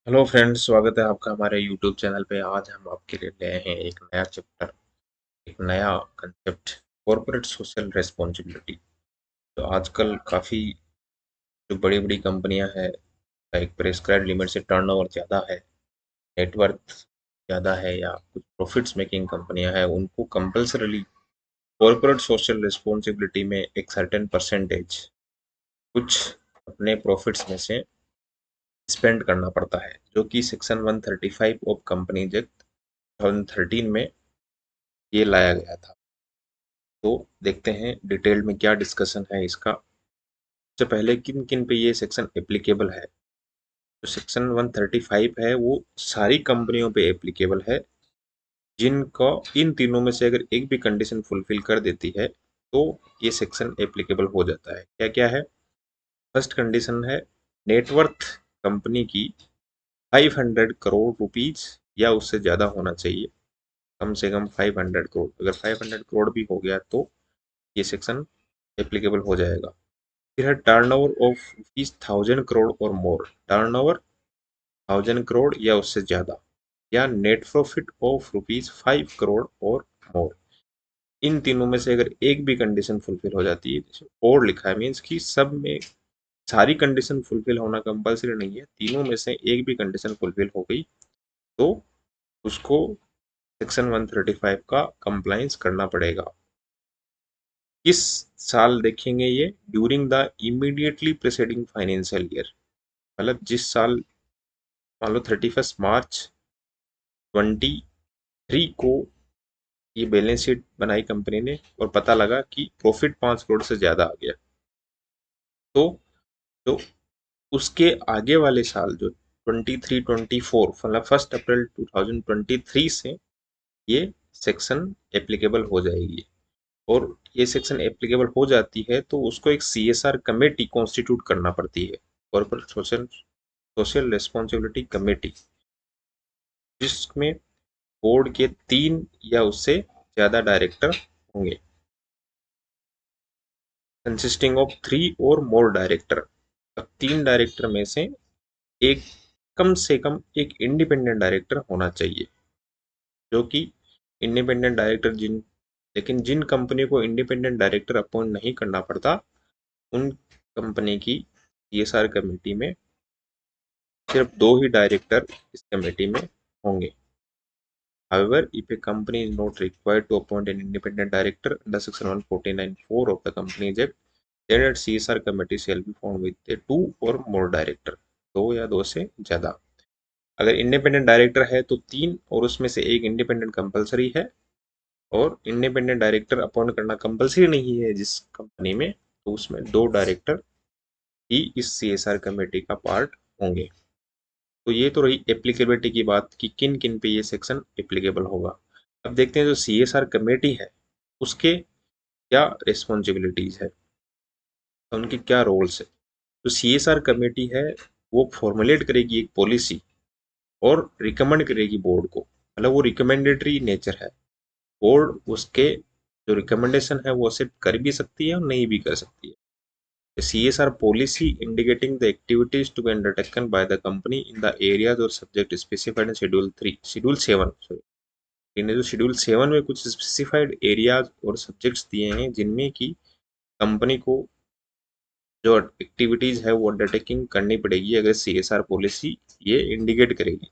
Hello friends, स्वागत है आपका हमारे यूट्यूब चैनल पे। आज हम आपके लिए ले आए हैं एक नया चैप्टर, एक नया कंसेप्ट, कॉर्पोरेट सोशल रिस्पॉन्सिबिलिटी। तो आजकल काफ़ी जो बड़ी बड़ी कंपनियां हैं, एक प्रेस्क्राइब लिमिट से टर्नओवर ज़्यादा है, नेटवर्थ ज़्यादा है, या कुछ प्रॉफिट्स मेकिंग कंपनियां हैं, उनको कंपल्सरली कॉर्पोरेट सोशल रिस्पॉन्सिबिलिटी में एक सर्टेन परसेंटेज कुछ अपने प्रॉफिट्स में से स्पेंड करना पड़ता है, जो कि सेक्शन 135 ऑफ कंपनीज एक्ट 2013 में ये लाया गया था। तो देखते हैं डिटेल में क्या डिस्कशन है इसका। सबसे पहले किन किन पे ये सेक्शन एप्लीकेबल है। तो सेक्शन 135 है वो सारी कंपनियों पे एप्लीकेबल है जिनका इन तीनों में से अगर एक भी कंडीशन फुलफिल कर देती है तो ये सेक्शन एप्लीकेबल हो जाता है। क्या क्या है? फर्स्ट कंडीशन है नेटवर्थ कंपनी की 500 करोड़ रुपीज या उससे ज़्यादा होना चाहिए। कम से कम 500 करोड़, अगर 500 करोड़ भी हो गया तो ये सेक्शन एप्लीकेबल हो जाएगा। फिर है टर्नओवर ऑफ रुपीज 1000 करोड़ और मोर, टर्नओवर 1000 करोड़ या उससे ज्यादा, या net profit of rupees 5 crore और मोर। इन तीनों में से अगर एक भी कंडीशन फुलफिल हो जाती है, जैसे और लिखा है, मीन्स कि सब में सारी कंडीशन फुलफिल होना कंपल्सरी नहीं है, तीनों में से एक भी कंडीशन फुलफिल हो गई तो उसको सेक्शन 135 का कंप्लायंस करना पड़ेगा। किस साल देखेंगे ये? During the immediately presiding financial year, मतलब जिस साल मान लो 31 मार्च 23 को ये बैलेंस शीट बनाई कंपनी ने और पता लगा कि प्रॉफिट 5 करोड़ से ज्यादा आ गया, तो तो उसके आगे वाले साल जो 23-24, मतलब 1 अप्रैल 2023 से ये सेक्शन एप्लीकेबल हो जाएगी। और ये सेक्शन एप्लीकेबल हो जाती है तो उसको एक CSR कमेटी कॉन्स्टिट्यूट करना पड़ती है, corporate social social responsibility committee, जिसमें बोर्ड के 3 या उससे ज्यादा डायरेक्टर होंगे, कंसिस्टिंग ऑफ 3 और मोर डायरेक्टर। अब 3 डायरेक्टर में से एक, कम से कम एक इंडिपेंडेंट डायरेक्टर होना चाहिए, जो कि इंडिपेंडेंट डायरेक्टर लेकिन जिन कंपनी को इंडिपेंडेंट डायरेक्टर अपॉइंट नहीं करना पड़ता, उन कंपनी की CSR कमेटी में सिर्फ 2 ही डायरेक्टर इस कमेटी में होंगे। However, if a company is not required to appoint an independent director under Section 149(4) of the Companies Act, then its CSR committee shall be formed with a 2 or more director, 2 या 2 से ज़्यादा। अगर independent director है तो 3 और उसमें से एक इंडिपेंडेंट कंपलसरी है, और इंडिपेंडेंट डायरेक्टर अपॉइंट करना कंपलसरी नहीं है जिस कंपनी में, तो उसमें 2 डायरेक्टर ही इस CSR कमेटी का पार्ट होंगे। तो ये तो रही एप्लीकेबिलिटी की बात कि किन किन पे ये सेक्शन एप्लीकेबल होगा। अब देखते हैं जो CSR कमेटी है उसके क्या रिस्पॉन्सिबिलिटीज है, तो उनके क्या रोल्स है। तो CSR कमेटी है वो फॉर्मुलेट करेगी एक पॉलिसी और रिकमेंड करेगी बोर्ड को, मतलब वो रिकमेंडेटरी नेचर है। बोर्ड उसके जो रिकमेंडेशन है वो एक्सेप्ट कर भी सकती है और नहीं भी कर सकती है। CSR policy indicating the activities to be undertaken by the company in the areas or subject specified in Schedule 7, sorry, इन्हें जो Schedule 7 में कुछ स्पेसिफाइड एरियाज और सब्जेक्ट्स दिए हैं जिनमें की कंपनी को जो एक्टिविटीज है वो अंडरटेकिंग करनी पड़ेगी, अगर CSR पॉलिसी ये इंडिकेट करेगी।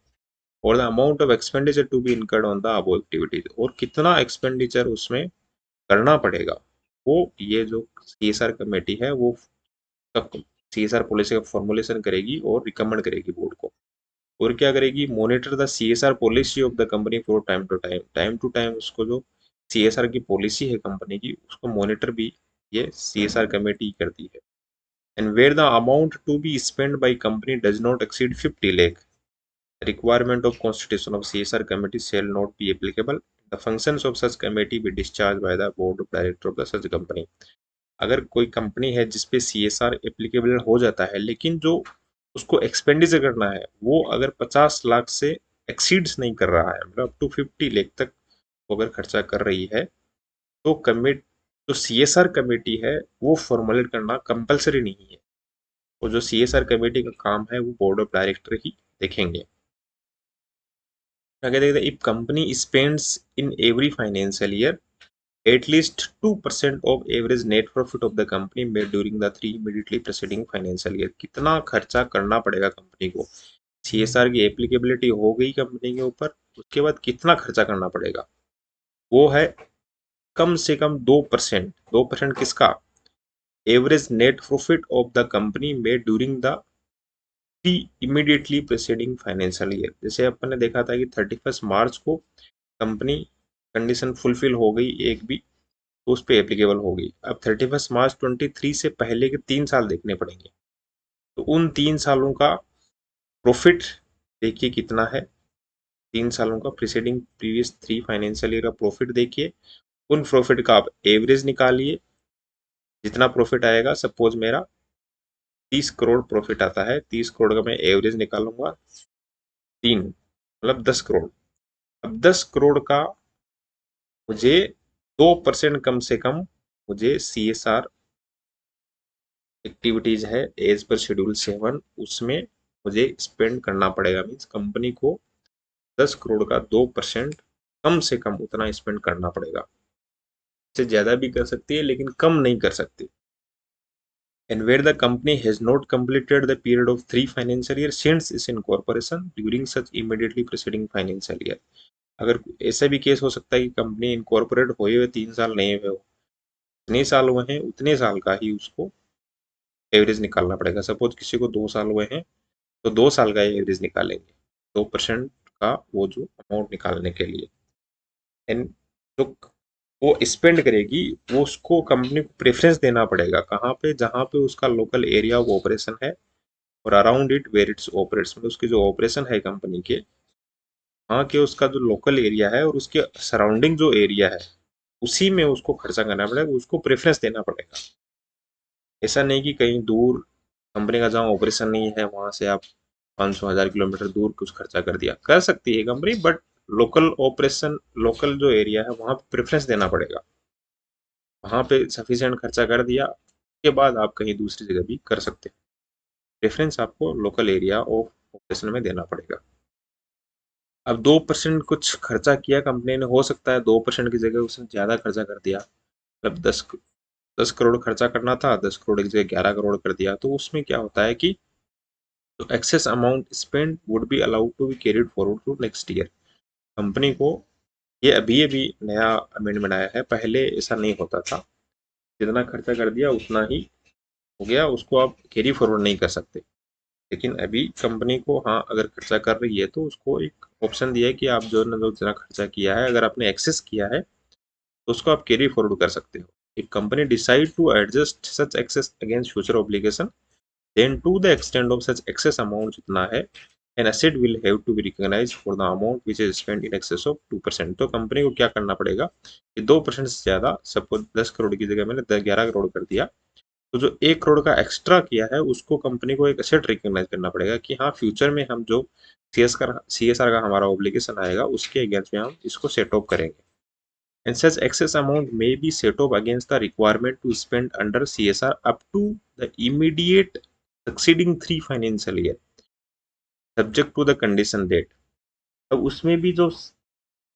और the amount of expenditure to be incurred on the above activities, और कितना एक्सपेंडिचर उसमें करना पड़ेगा, वो ये जो CSR कमेटी है वो CSR पॉलिसी का फॉर्मुलेशन करेगी और रिकमेंड करेगी बोर्ड को। और क्या करेगी? Monitor the CSR policy of the company for time to time उसको जो CSR की पॉलिसी है कंपनी की उसको मॉनिटर भी ये CSR कमेटी करती है। And where the amount to be spend by company does not exceed 50 lakh, requirement of constitution of CSR committee shall not be applicable. The functions of such committee be discharged by the board of director of the such company. अगर कोई company है जिसपे CSR applicable हो जाता है लेकिन जो उसको एक्सपेंडिचर करना है वो अगर 50 लाख से एक्सीड्स नहीं कर रहा है, मतलब अप टू 50 लाख तक वो अगर खर्चा कर रही है, तो कमिट जो CSR कमेटी है वो फॉर्मुलेट करना कंपलसरी नहीं है। और जो CSR कमेटी का काम है वो बोर्ड ऑफ डायरेक्टर ही देखेंगे। आगे देखते हैं, if company spends in every financial year at least 2% of average net profit of the company made during the 3 immediately preceding financial year। कितना खर्चा करना पड़ेगा कंपनी को? सीएसआर की एप्लीकेबिलिटी हो गई कंपनी के ऊपर, उसके बाद कितना खर्चा करना पड़ेगा? वो है कम से कम 2%। 2% किसका? Average net profit of the company made during the immediately presiding financial year. जैसे अपन ने देखा था कि 31 मार्च को कंपनी कंडीशन फुलफिल हो गई एक भी, तो उस पर एप्लीकेबल होगी। अब 31 मार्च 23 से पहले के 3 साल देखने पड़ेंगे, तो उन 3 सालों का प्रॉफिट देखिए कितना है। 3 सालों का प्रीसीडिंग प्रीवियस 3 फाइनेंशियल ईयर का प्रॉफिट देखिए, उन प्रॉफिट का आप एवरेज निकालिए। जितना प्रॉफिट आएगा, सपोज मेरा 30 करोड़ प्रॉफिट आता है, 30 करोड़ का मैं एवरेज निकालूंगा 3, मतलब 10 करोड़। अब 10 करोड़ का मुझे 2% कम से कम मुझे CSR एक्टिविटीज है एज पर शेड्यूल 7, उसमें मुझे स्पेंड करना पड़ेगा। मीन्स कंपनी को 10 करोड़ का 2% कम से कम उतना स्पेंड करना पड़ेगा। इससे ज्यादा भी कर सकती है लेकिन कम नहीं कर सकती। And where the company has not completed the period of 3 financial year since its incorporation during such immediately preceding financial year. अगर ऐसा भी केस हो सकता है कि कंपनी इनकॉर्पोरेट हुए हुए 3 साल नहीं हुए हो, जितने साल हुए हैं उतने साल का ही उसको एवरेज निकालना पड़ेगा। सपोज किसी को 2 साल हुए हैं, तो 2 साल का एवरेज निकालेंगे 2% का, वो जो अमाउंट निकालने के लिए। एंड जो वो स्पेंड करेगी, वो उसको कंपनी को प्रेफरेंस देना पड़ेगा। कहाँ पे? जहाँ पे उसका लोकल एरिया ऑफ ऑपरेशन है और around it where its operates, मतलब उसकी जो ऑपरेशन है कंपनी के, वहाँ के उसका जो लोकल एरिया है और उसके सराउंडिंग जो एरिया है, उसी में उसको खर्चा करना पड़ेगा, उसको प्रेफरेंस देना पड़ेगा। ऐसा नहीं कि कहीं दूर कंपनी का जहाँ ऑपरेशन नहीं है वहां से आप 500,000 किलोमीटर दूर कुछ खर्चा कर दिया, कर सकती है company, but local operation, local जो एरिया है वहां पे प्रेफरेंस देना पड़ेगा। वहां पे सफिशिएंट खर्चा कर दिया, उसके बाद आप कहीं दूसरी जगह भी कर सकते हैं। प्रेफरेंस आपको लोकल एरिया ऑफ ऑपरेशन में देना पड़ेगा। अब 2% कुछ खर्चा किया कंपनी ने, हो सकता है 2% की जगह उसने ज्यादा खर्चा कर दिया, मतलब 10 करोड़ खर्चा करना था, 10 करोड़ की जगह 11 करोड़ कर दिया। तो उसमें क्या होता है कि तो excess amount spent would be allowed to be carried forward to next year। Company को ये अभी अभी नया अमेंडमेंट आया है, पहले ऐसा नहीं होता था। जितना खर्चा कर दिया उतना ही हो गया, उसको आप कैरी फॉरवर्ड नहीं कर सकते। लेकिन अभी कंपनी को, हाँ, अगर खर्चा कर रही है तो उसको एक ऑप्शन दिया है कि आप जो जितना खर्चा किया है, अगर आपने एक्सेस किया है तो उसको आप कैरी फॉरवर्ड कर सकते हो। If company decide to adjust such excess against future obligation, then to the extent of such excess amount जितना है, an asset will have to be recognized for the amount which is spent in excess of 2%। तो company को क्या करना पड़ेगा कि 2% से ज्यादा, सपोज 10 करोड़ की जगह मैंने 11 करोड़ कर दिया, तो जो 1 करोड़ का एक्स्ट्रा किया है उसको कंपनी को एक एसेट रिकॉग्नाइज करना पड़ेगा कि हाँ, फ्यूचर में हम जो CSR का हमारा ऑब्लिगेशन आएगा उसके अगेंस्ट में हम इसको सेट ऑफ करेंगे। And such excess amount may be set off against the requirement to spend under CSR up to the immediate succeeding 3 financial year, subject to the condition date। अब उसमें भी जो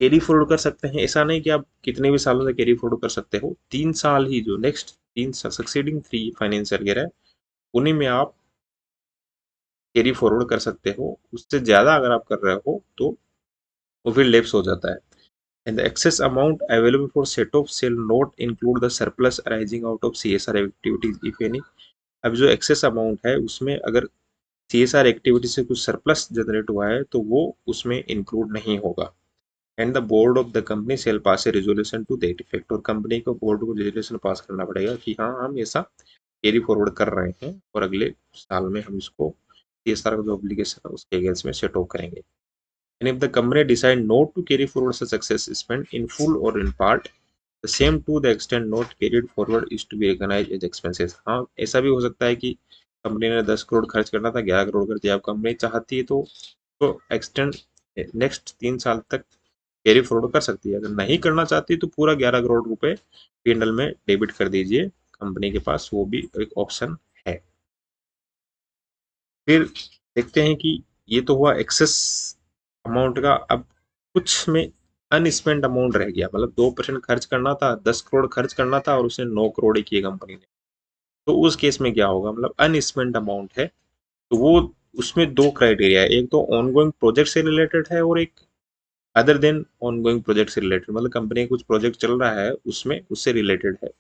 कैरी फॉरवर्ड कर सकते हैं, ऐसा नहीं कि आप कितने भी सालों से कैरी फॉरवर्ड कर सकते हो, 3 साल ही, जो नेक्स्ट 3 सक्सीडिंग 3 फाइनेंशियल ईयर है उन्हीं में आप कैरी फॉरवर्ड कर सकते हो। उससे ज्यादा अगर आप कर रहे हो तो वो फिर लेप्स हो जाता है। And the excess amount available for set-off shall not include the surplus arising out of CSR activities if any। अब जो excess amount है उसमें अगर CSR एक्टिविटी से कुछ सरप्लस जनरेट हुआ है तो वो उसमें इंक्लूड नहीं होगा। And the board of the company shall pass a resolution to that effect. और कंपनी को बोर्ड को रेजोल्यूशन पास करना पड़ेगा कि हाँ, हम ऐसा कैरी फॉरवर्ड कर रहे हैं और अगले साल में हम इसको CSR का जो ऑब्लिगेशन है उसके अगेंस्ट में सेट ऑफ करेंगे। And if the company decide not to carry forward such excess spend in full or in part, the same to the extent not carried forward is to be recognized as expenses। हाँ, ऐसा भी हो सकता है कि company ने 10 करोड़ खर्च करना था, 11 करोड़ कर दिया। अब कंपनी चाहती है तो एक्सटेंड नेक्स्ट 3 साल तक कैरी फॉरवर्ड कर सकती है। अगर नहीं करना चाहती तो पूरा 11 करोड़ रुपए P&L में डेबिट कर दीजिए कंपनी के पास, वो भी एक ऑप्शन है। फिर देखते हैं कि ये तो हुआ एक्सेस अमाउंट का। अब कुछ में अनस्पेंड अमाउंट रह गया, मतलब 2% खर्च करना था, 10 करोड़ खर्च करना था और उसने 9 करोड़ ही किए कंपनी ने, तो उस केस में क्या होगा, मतलब अनस्पेंड अमाउंट है तो वो, उसमें दो क्राइटेरिया है, एक तो ऑनगोइंग प्रोजेक्ट से रिलेटेड है और एक अदर देन ऑनगोइंग प्रोजेक्ट से रिलेटेड, मतलब कंपनी का कुछ प्रोजेक्ट चल रहा है उसमें उससे रिलेटेड है।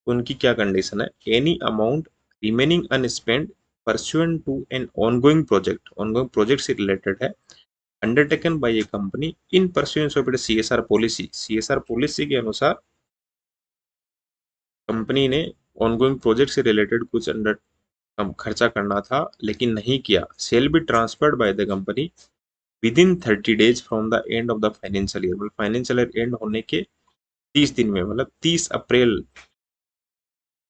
उनकी क्या कंडीशन है, any amount remaining unspent pursuant to an ongoing project से रिलेटेड है, undertaken by a company in pursuance of it CSR policy. CSR policy के अनुसार कंपनी ने ऑनगोइंग प्रोजेक्ट से रिलेटेड कुछ अंडर खर्चा करना था लेकिन नहीं किया, shall be transferred by the company within 30 days from the end of the financial year, मतलब फाइनेंशियल ईयर एंड होने के 30 दिन में, मतलब 30 अप्रैल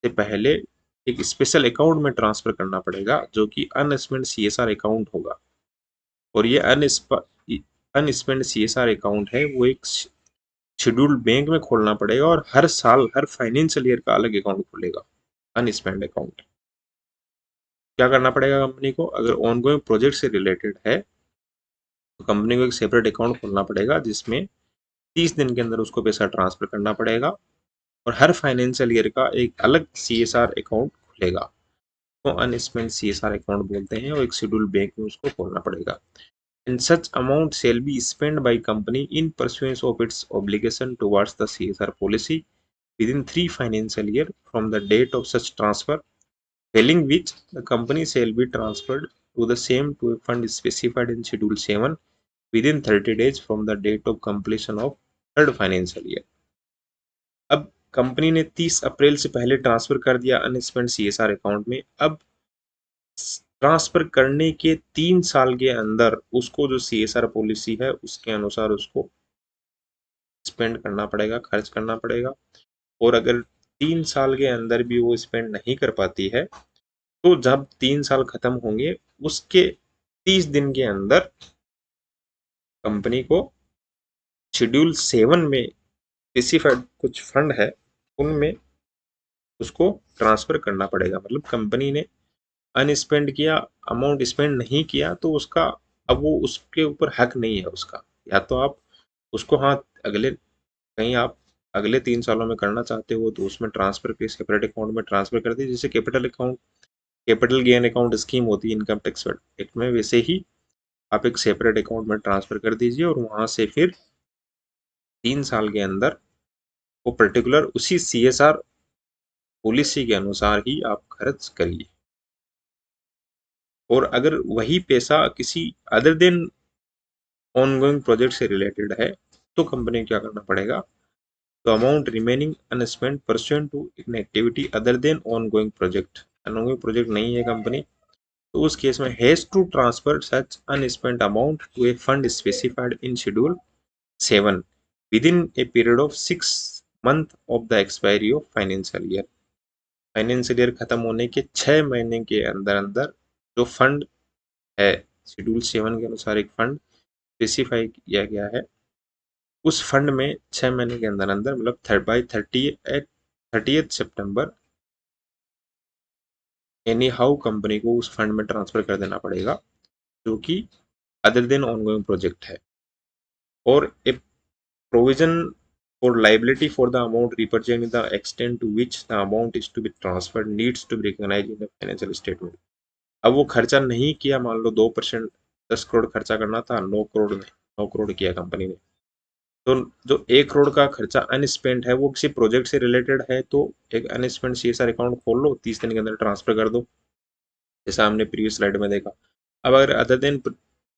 से पहले एक स्पेशल अकाउंट में ट्रांसफर करना पड़ेगा जो कि अनस्पेंड सीएसआर अकाउंट होगा। और ये अनस्पेंड सीएसआर अकाउंट है वो एक शेड्यूल्ड बैंक में खोलना पड़ेगा और हर साल हर फाइनेंशियल ईयर का अलग अकाउंट खुलेगा अनस्पेंड अकाउंट। क्या करना पड़ेगा कंपनी को, अगर ऑनगोइंग प्रोजेक्ट से रिलेटेड है तो कंपनी को एक सेपरेट अकाउंट खोलना पड़ेगा जिसमें 30 दिन के अंदर उसको पैसा ट्रांसफर करना पड़ेगा और हर फाइनेंशियल ईयर का एक अलग सीएसआर अकाउंट खुलेगा, तो अनस्पेंड सीएसआर अकाउंट बोलते हैं, और एक शेड्यूल बैंक में उसको खोलना पड़ेगा। And such amount shall be spend by company in pursuance of its obligation towards the CSR policy within 3 financial year from the date of such transfer, failing which the company shall be transferred to the same to a fund specified in Schedule 7 within 30 days from the date of completion of third financial year। अब company ने 30 अप्रैल से पहले transfer कर दिया अनस्पेंड CSR account में, अब transfer करने के 3 साल के अंदर उसको जो सीएसआर पॉलिसी है उसके अनुसार उसको स्पेंड करना पड़ेगा, खर्च करना पड़ेगा। और अगर 3 साल के अंदर भी वो स्पेंड नहीं कर पाती है तो जब 3 साल खत्म होंगे उसके 30 दिन के अंदर कंपनी को शेड्यूल 7 में स्पेसिफाइड कुछ फंड है उनमें उसको ट्रांसफर करना पड़ेगा। मतलब कंपनी ने अनस्पेंड किया, अमाउंट स्पेंड नहीं किया तो उसका, अब वो उसके ऊपर हक नहीं है उसका, या तो आप उसको, हाँ अगले कहीं आप अगले 3 सालों में करना चाहते हो तो उसमें ट्रांसफर के सेपरेट अकाउंट में ट्रांसफर कर दीजिए, जैसे capital account, capital gain account scheme होती है इनकम टैक्स एक्ट में, वैसे ही आप एक सेपरेट अकाउंट में ट्रांसफर कर दीजिए और वहां से फिर 3 साल के अंदर वो पर्टिकुलर उसी सीएसआर पॉलिसी के अनुसार ही आप खर्च करिए। और अगर वही पैसा किसी अदर देन ऑनगोइंग प्रोजेक्ट से रिलेटेड है तो कंपनी को क्या करना पड़ेगा, तो amount remaining unspent pursuant to an activity other than ongoing project, ongoing project नहीं है कंपनी तो उस केस में has to transfer such unspent amount to a fund specified in schedule 7 within a period of 6 month of the expiry of financial year। Financial year खत्म होने के 6 महीने के अंदर अंदर जो फंड है शेड्यूल 7 के अनुसार एक फंड स्पेसिफाई किया गया है, उस फंड में 6 महीने के अंदर अंदर, मतलब 30 सितंबर एनी हाउ कंपनी को उस फंड में ट्रांसफर कर देना पड़ेगा जो कि अदर देन ऑनगोइंग प्रोजेक्ट है। और ए provision for liability for the amount representing the extent to which the amount is to be transferred needs to be recognized in the financial statement। अब वो खर्चा नहीं किया, मान लो 2%, 10 करोड़ खर्चा करना था, 9 करोड़ किया कंपनी ने, तो जो 1 करोड़ का खर्चा अनस्पेंड है वो किसी प्रोजेक्ट से रिलेटेड है तो एक अनस्पेंड सीएसआर अकाउंट खोल लो, 30 दिन के अंदर ट्रांसफर कर दो, जैसा हमने प्रीवियस स्लाइड में देखा। अब अगर अदर देन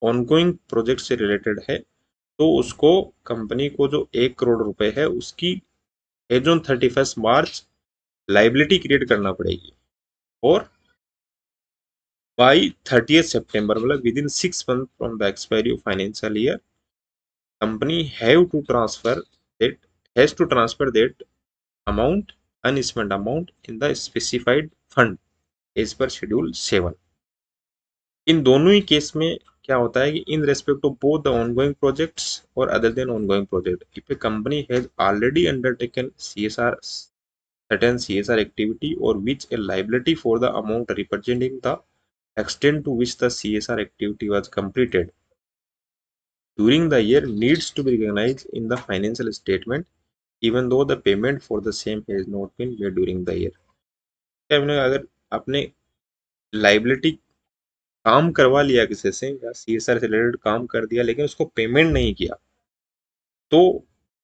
ऑनगोइंग प्रोजेक्ट से रिलेटेड है तो उसको कंपनी को जो 1 करोड़ रुपए है उसकी as on 31 March liability create करना पड़ेगी, और बाई 30 सितंबर, मतलब within 6 month from the expiry of financial year, company has to transfer that amount, unspent amount in the specified fund as per schedule 7। इन दोनों ही केस में क्या होता है कि in respect of both the ongoing projects और other than ongoing project, if a company has already undertaken CSR certain CSR activity or which a liability for the amount representing the extent to which the CSR activity was completed during the year needs to be recognized in the financial statement even though the payment for the same has not been made during the year. अगर आपने liability काम करवा लिया किसी से या CSR से related काम कर दिया लेकिन उसको पेमेंट नहीं किया तो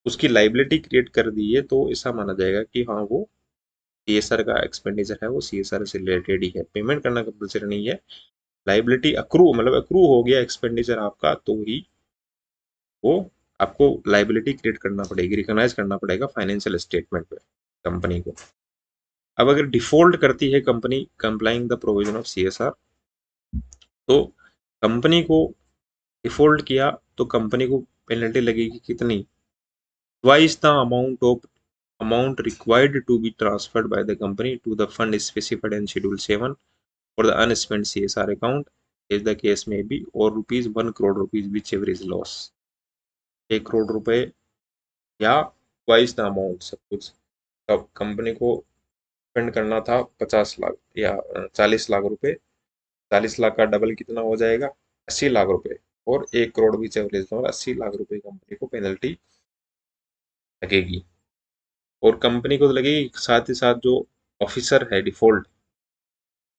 उसकी लाइबिलिटी क्रिएट कर दी है, तो ऐसा माना जाएगा कि हाँ वो CSR का एक्सपेंडिचर है, वो CSR से रिलेटेड ही है, पेमेंट करना कंपल्सरी नहीं है। लाइबिलिटी अक्रू मतलब अक्रू हो गया एक्सपेंडिचर आपका तो ही वो आपको लाइबिलिटी क्रिएट करना पड़ेगी, रिकॉग्नाइज करना पड़ेगा फाइनेंशियल स्टेटमेंट में कंपनी को। अब अगर डिफॉल्ट करती है company complying the provision of CSR, तो कंपनी को डिफॉल्ट किया तो कंपनी को पेनल्टी लगेगी कितनी? Twice the amount required to be transferred by the company to the fund specified in Schedule 7 for the unspent CSR account, as the case may be, or rupees 1 crore rupees, whichever is loss. 1 crore रुपए या twice the amount, सब कुछ अब company को spend करना था 50 लाख या 40 लाख रुपए, 40 लाख का डबल कितना हो जाएगा? 80 लाख रुपए, और 1 करोड़ भी एवरेज 80 लाख रुपए कंपनी को पेनल्टी लगेगी। और कंपनी को तो लगेगी, साथ ही साथ जो ऑफिसर है default,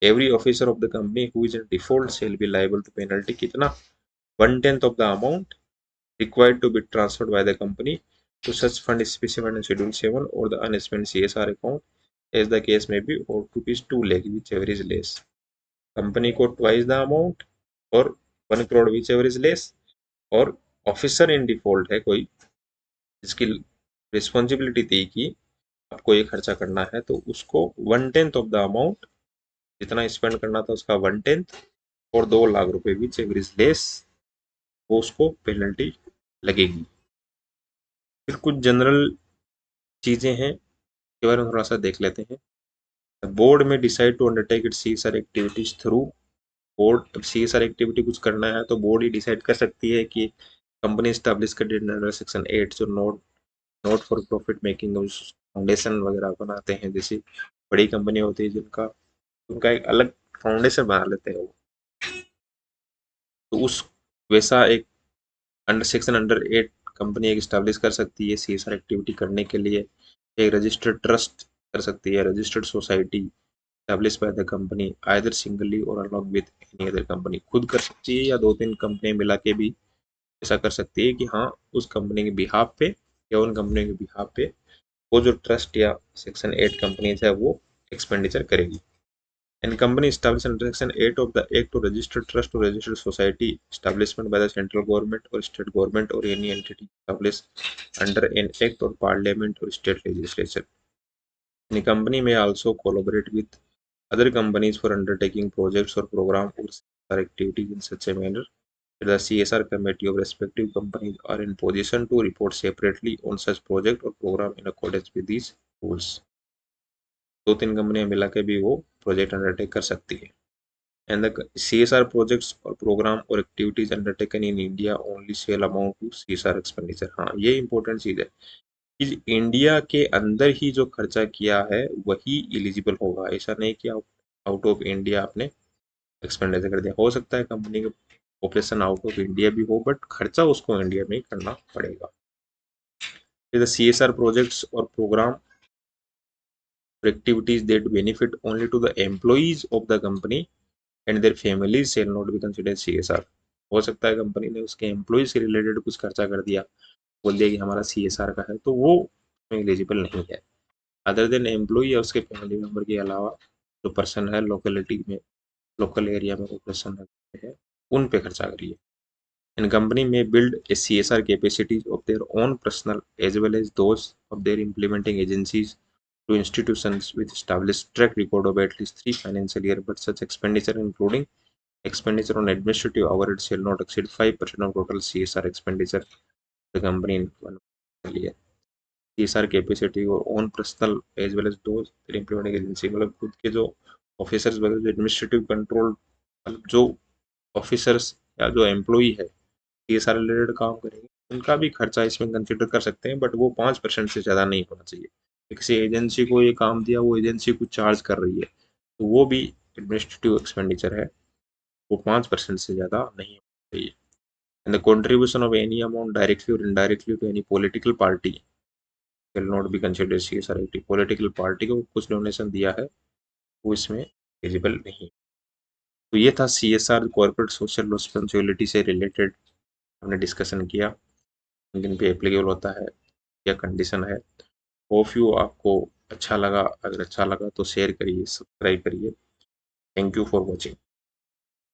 every officer of the company who is in default shall be liable to penalty कितना? 1/10 of the amount required to be transferred by the company to such fund specified in Schedule 7 or the unspent CSR account, as the case may be, or rupees 2 lakh, whichever is less. Company को twice the amount और 1 crore whichever is less, और officer in default है कोई जिसकी responsibility थी कि आपको ये खर्चा करना है, तो उसको 1/10 ऑफ द अमाउंट, जितना स्पेंड करना था उसका 1/10 और 2 लाख रुपए whichever is less, वो उसको पेनल्टी लगेगी। फिर कुछ जनरल चीज़ें हैं के बारे में थोड़ा सा देख लेते हैं। बोर्ड में decide to undertake it CSR activities through board. CSR activity कुछ करना है तो बोर्ड ही डिसाइड कर सकती है कि कंपनी स्टैब्लिश कर अंडर सेक्शन 8 जो not for profit making foundation वगैरह बनाते हैं, जैसे बड़ी कंपनी होती है जिनका उनका एक अलग फाउंडेशन बना लेते हैं वो, तो उस वैसा एक अंडर 8 कंपनी एक स्टैब्लिश कर सकती है CSR एक्टिविटी करने के लिए। एक रजिस्टर्ड ट्रस्ट कर सकती है, registered society established by the company either singly or along with any other company, खुद कर सकती है या 2-3 कंपनी मिला के भी ऐसा कर सकती है कि हाँ उस कंपनी के बिहाफ पे या उन कंपनी के बिहाफ पे वो जो ट्रस्ट या सेक्शन 8 कंपनीज है वो एक्सपेंडिचर करेगी। And company established under section 8 of the act to register trust or registered society establishment by the central government or state government or any entity established under an act or parliament or state legislation. The company may also collaborate with other companies for undertaking projects or program or CSR activities in such a manner that the CSR committee of respective companies are in position to report separately on such project or program in accordance with these rules. 2-3 कंपनियां मिला के भी वो project undertake कर सकती है। And the CSR projects or program or activities undertaken in India only shall amount to CSR expenditure। हाँ ये इंपॉर्टेंट चीज है कि इंडिया के अंदर ही जो खर्चा किया है वही एलिजिबल होगा, ऐसा नहीं कि आउट ऑफ इंडिया आपने एक्सपेंडिचर कर दिया। हो सकता है कंपनी का ऑपरेशन आउट ऑफ इंडिया भी हो बट खर्चा उसको इंडिया में ही करना पड़ेगा। The CSR projects or program or activities that benefit only to the employees of the company and their families shall not be considered CSR। हो सकता है कंपनी ने उसके एम्प्लॉय से रिलेटेड कुछ खर्चा कर दिया, बोल दिया कि हमारा CSR का है, तो वो एलिजिबल नहीं है। अदर देन एम्प्लॉय या उसके फैमिली मेंबर के अलावा जो पर्सन है लोकेलिटी में, लोकल एरिया में ऑपरेशन रखते हैं, उन पे खर्चा करिए। And company may build a CSR capacities of their own personal as well as those of their implementing agencies to institutions with established track record of at least 3 financial year, but such expenditure including expenditure on administrative overhead shall not exceed 5% of total CSR expenditure the company in one financial year। CSR capacity और own personal as well as दो implementing agency, मतलब खुद के जो officers वगैरह जो administrative control जो officers या जो एम्प्लॉई है CSR रिलेटेड काम करेंगे उनका भी खर्चा इसमें कंसिडर कर सकते हैं, बट वो 5% से ज़्यादा नहीं होना चाहिए। किसी एजेंसी को ये काम दिया, वो एजेंसी कुछ चार्ज कर रही है तो वो भी एडमिनिस्ट्रेटिव एक्सपेंडिचर है, वो 5% से ज़्यादा नहीं होना चाहिए। And the contribution of any amount directly और indirectly to any political party will not be considered CSR activity. Political party को कुछ डोनेशन दिया है वो इसमें एलिजिबल नहीं। तो ये था सीएसआर कॉर्पोरेट सोशल रिस्पॉन्सिबिलिटी से रिलेटेड हमने डिस्कशन किया, किन पे एप्लीकेबल होता है, क्या कंडीशन है। होप यू आपको अच्छा लगा, अगर अच्छा लगा तो शेयर करिए, सब्सक्राइब करिए। Thank you for watching.